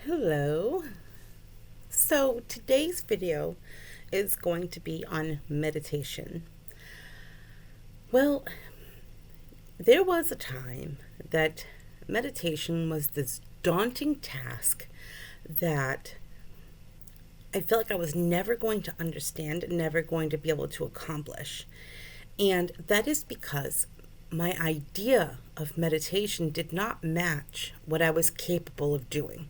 Hello. So today's video is going to be on meditation. Well, there was a time that meditation was this daunting task that I felt like I was never going to understand and never going to be able to accomplish. And that is because my idea of meditation did not match what I was capable of doing.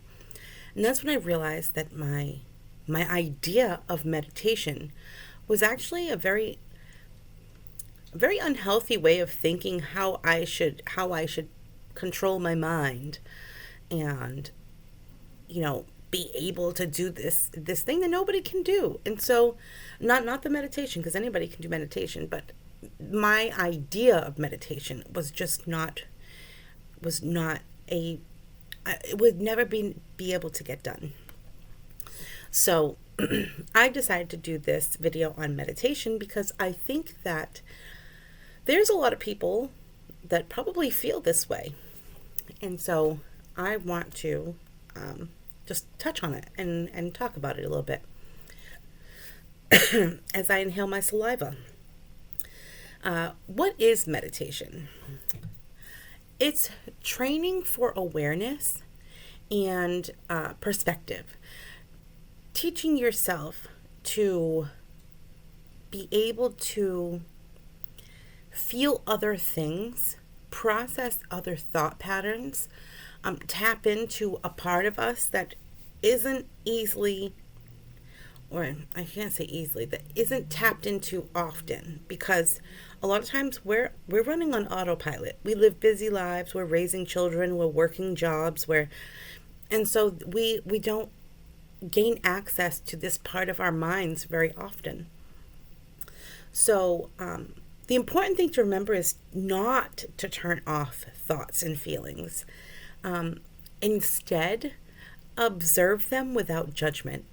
And that's when I realized that my idea of meditation was actually a very unhealthy way of thinking how I should control my mind and be able to do this thing that nobody can do. And so not the meditation, because anybody can do meditation, but my idea of meditation was not a it would never be able to get done. So I decided to do this video on meditation because I think that there's a lot of people that probably feel this way. And so I want to just touch on it and talk about it a little bit as I inhale my saliva. What is meditation? It's training for awareness and perspective. Teaching yourself to be able to feel other things, process other thought patterns, tap into a part of us that isn't easily, or I can't say easily, that isn't tapped into often, because a lot of times we're running on autopilot. We live busy lives, we're raising children, we're working jobs, and so we don't gain access to this part of our minds very often. So the important thing to remember is not to turn off thoughts and feelings. Instead, observe them without judgment.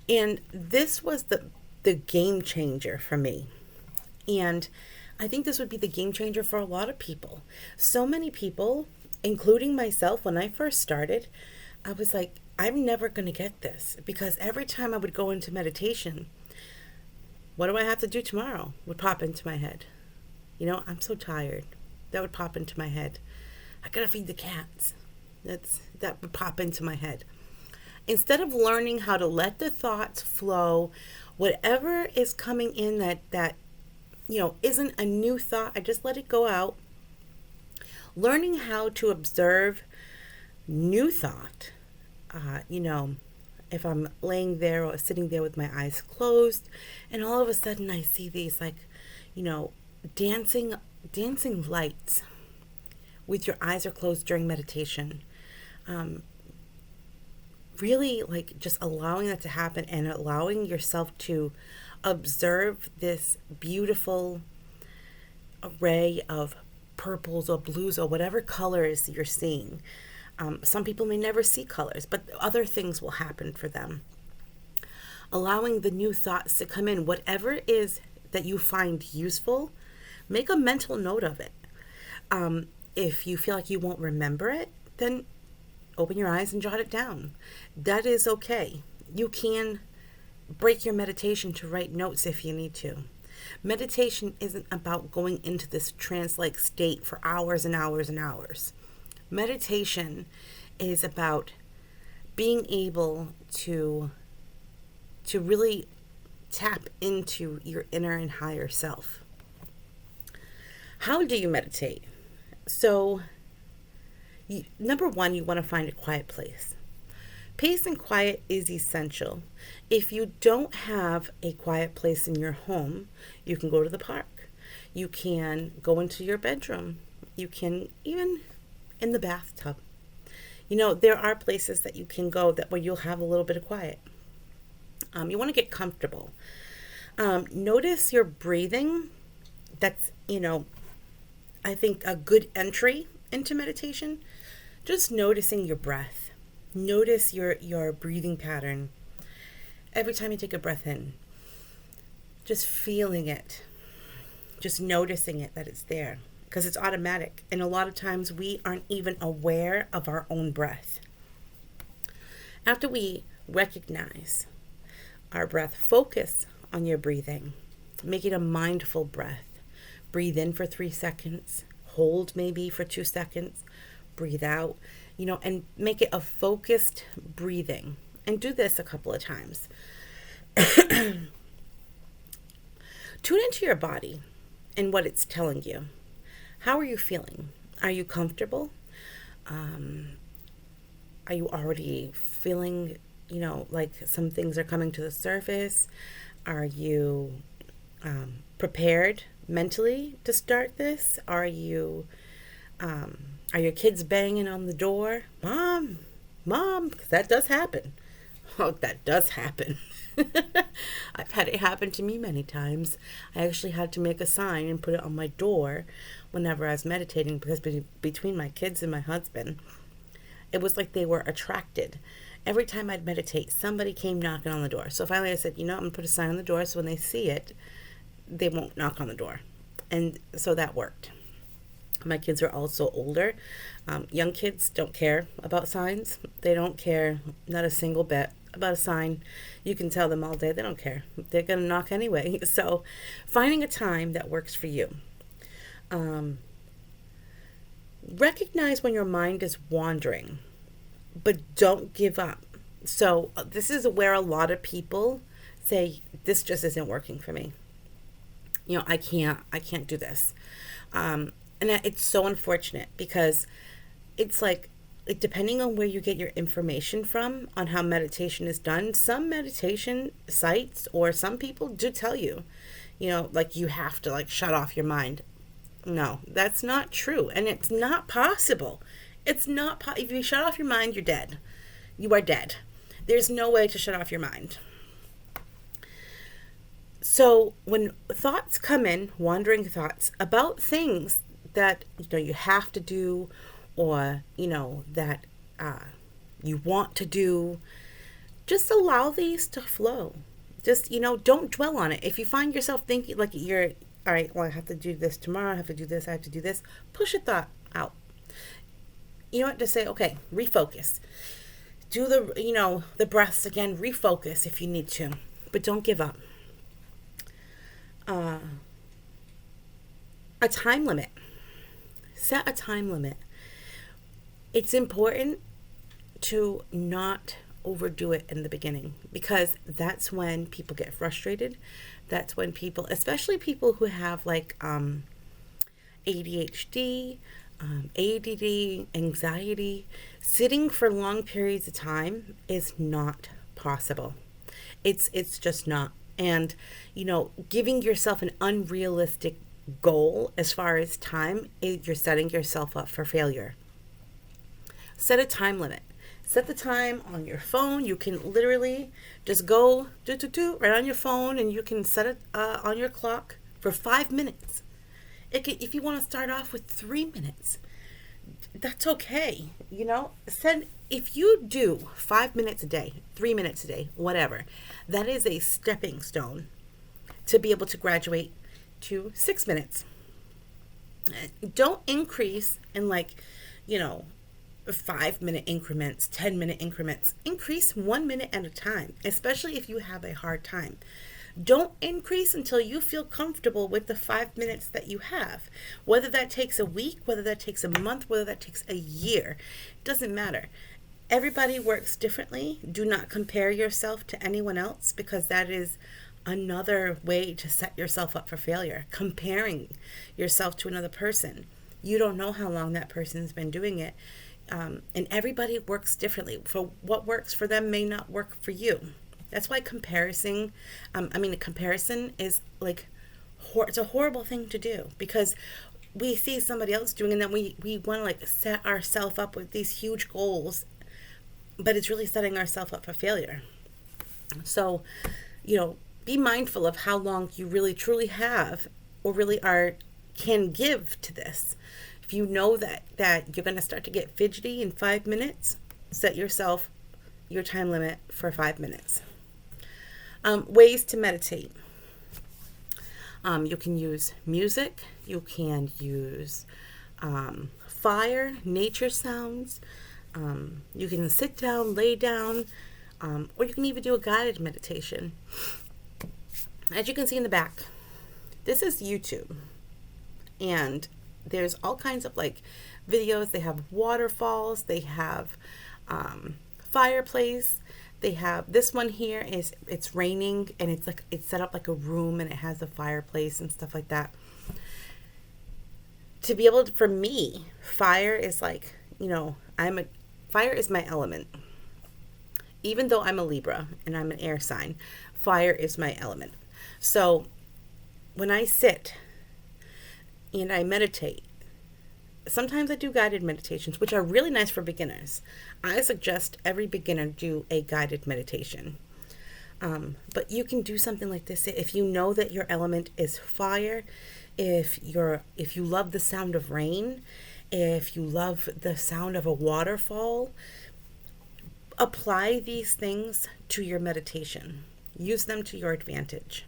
And this was the game changer for me. And I think this would be the game changer for a lot of people. So many people, including myself, when I first started, I was like, I'm never going to get this, because every time I would go into meditation, what do I have to do tomorrow would pop into my head. I'm so tired. That would pop into my head. I got to feed the cats. That would pop into my head. Instead of learning how to let the thoughts flow, whatever is coming in that isn't a new thought, I just let it go out. Learning how to observe new thought. If I'm laying there or sitting there with my eyes closed, and all of a sudden I see these dancing lights with your eyes are closed during meditation. Really just allowing that to happen and allowing yourself to observe this beautiful array of purples or blues or whatever colors you're seeing. Some people may never see colors, but other things will happen for them. Allowing the new thoughts to come in, whatever it is that you find useful, make a mental note of it. If you feel like you won't remember it, then open your eyes and jot it down. That is okay. You can break your meditation to write notes if you need to. Meditation isn't about going into this trance-like state for hours and hours and hours. Meditation is about being able to really tap into your inner and higher self. How do you meditate? So, number one, you want to find a quiet place. Peace and quiet is essential. If you don't have a quiet place in your home, you can go to the park. You can go into your bedroom. You can even in the bathtub. There are places that you can go where you'll have a little bit of quiet. You want to get comfortable. Notice your breathing. That's, I think a good entry into meditation. Just noticing your breath. Notice your breathing pattern. Every time you take a breath in, just feeling it. Just noticing it, that it's there. Because it's automatic. And a lot of times we aren't even aware of our own breath. After we recognize our breath, focus on your breathing. Make it a mindful breath. Breathe in for 3 seconds, hold maybe for 2 seconds, breathe out, and make it a focused breathing. And do this a couple of times. Tune into your body and what it's telling you. How are you feeling? Are you comfortable? Are you already feeling, like some things are coming to the surface? Are you prepared mentally to start this? Are your kids banging on the door? Mom, because that does happen. Oh, that does happen. I've had it happen to me many times. I actually had to make a sign and put it on my door whenever I was meditating, because between my kids and my husband, it was like they were attracted. Every time I'd meditate, somebody came knocking on the door. So finally I said, I'm going to put a sign on the door so when they see it, they won't knock on the door. And so that worked. My kids are also older. Young kids don't care about signs. They don't care, not a single bit, about a sign. You can tell them all day, they don't care. They're going to knock anyway. So finding a time that works for you. Recognize when your mind is wandering, but don't give up. So this is where a lot of people say, this just isn't working for me. I can't do this. And it's so unfortunate, because it's like, depending on where you get your information from on how meditation is done, some meditation sites or some people do tell you, like you have to shut off your mind. No, that's not true. And it's not possible. It's not if you shut off your mind, you're dead. You are dead. There's no way to shut off your mind. So when thoughts come in, wandering thoughts about things that you have to do, or that you want to do, just allow these to flow. Just don't dwell on it. If you find yourself thinking like you're, all right, well, I have to do this tomorrow, I have to do this, I have to do this, push a thought out. Just say, okay, refocus. Do the breaths again, refocus if you need to, but don't give up. A time limit. Set a time limit. It's important to not overdo it in the beginning, because that's when people get frustrated. That's when people, especially people who have ADHD, ADD, anxiety, sitting for long periods of time is not possible. It's just not. And, giving yourself an unrealistic goal as far as time, you're setting yourself up for failure. Set a time limit. Set the time on your phone. You can literally just go right on your phone, and you can set it on your clock for 5 minutes. If you want to start off with 3 minutes, that's okay. If you do 5 minutes a day, 3 minutes a day, whatever, that is a stepping stone to be able to graduate to 6 minutes. Don't increase in 5-minute increments, 10-minute increments. Increase 1 minute at a time, especially if you have a hard time. Don't increase until you feel comfortable with the 5 minutes that you have. Whether that takes a week, whether that takes a month, whether that takes a year, doesn't matter. Everybody works differently. Do not compare yourself to anyone else, because that is another way to set yourself up for failure. Comparing yourself to another person. You don't know how long that person's been doing it. And everybody works differently. For what works for them may not work for you. That's why comparison is it's a horrible thing to do, because we see somebody else doing, and then we want to set ourselves up with these huge goals, but it's really setting ourselves up for failure. So, be mindful of how long you really truly have, or really can give to this. If you know that you're going to start to get fidgety in 5 minutes, set yourself your time limit for 5 minutes. Ways to meditate. You can use music. You can use fire, nature sounds. You can sit down, lay down, or you can even do a guided meditation. As you can see in the back, this is YouTube, and there's all kinds of like videos. They have waterfalls, they have fireplace, they have this one here is it's raining and it's like it's set up like a room and it has a fireplace and stuff like that. To be able to, for me, fire is like, fire is my element. Even though I'm a Libra and I'm an air sign, fire is my element. So when I sit and I meditate, sometimes I do guided meditations, which are really nice for beginners. I suggest every beginner do a guided meditation. But you can do something like this if you know that your element is fire. If you love the sound of rain, if you love the sound of a waterfall, apply these things to your meditation. Use them to your advantage.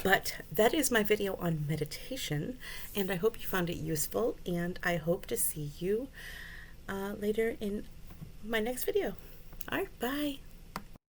But that is my video on meditation, and I hope you found it useful, and I hope to see you later in my next video. All right, bye.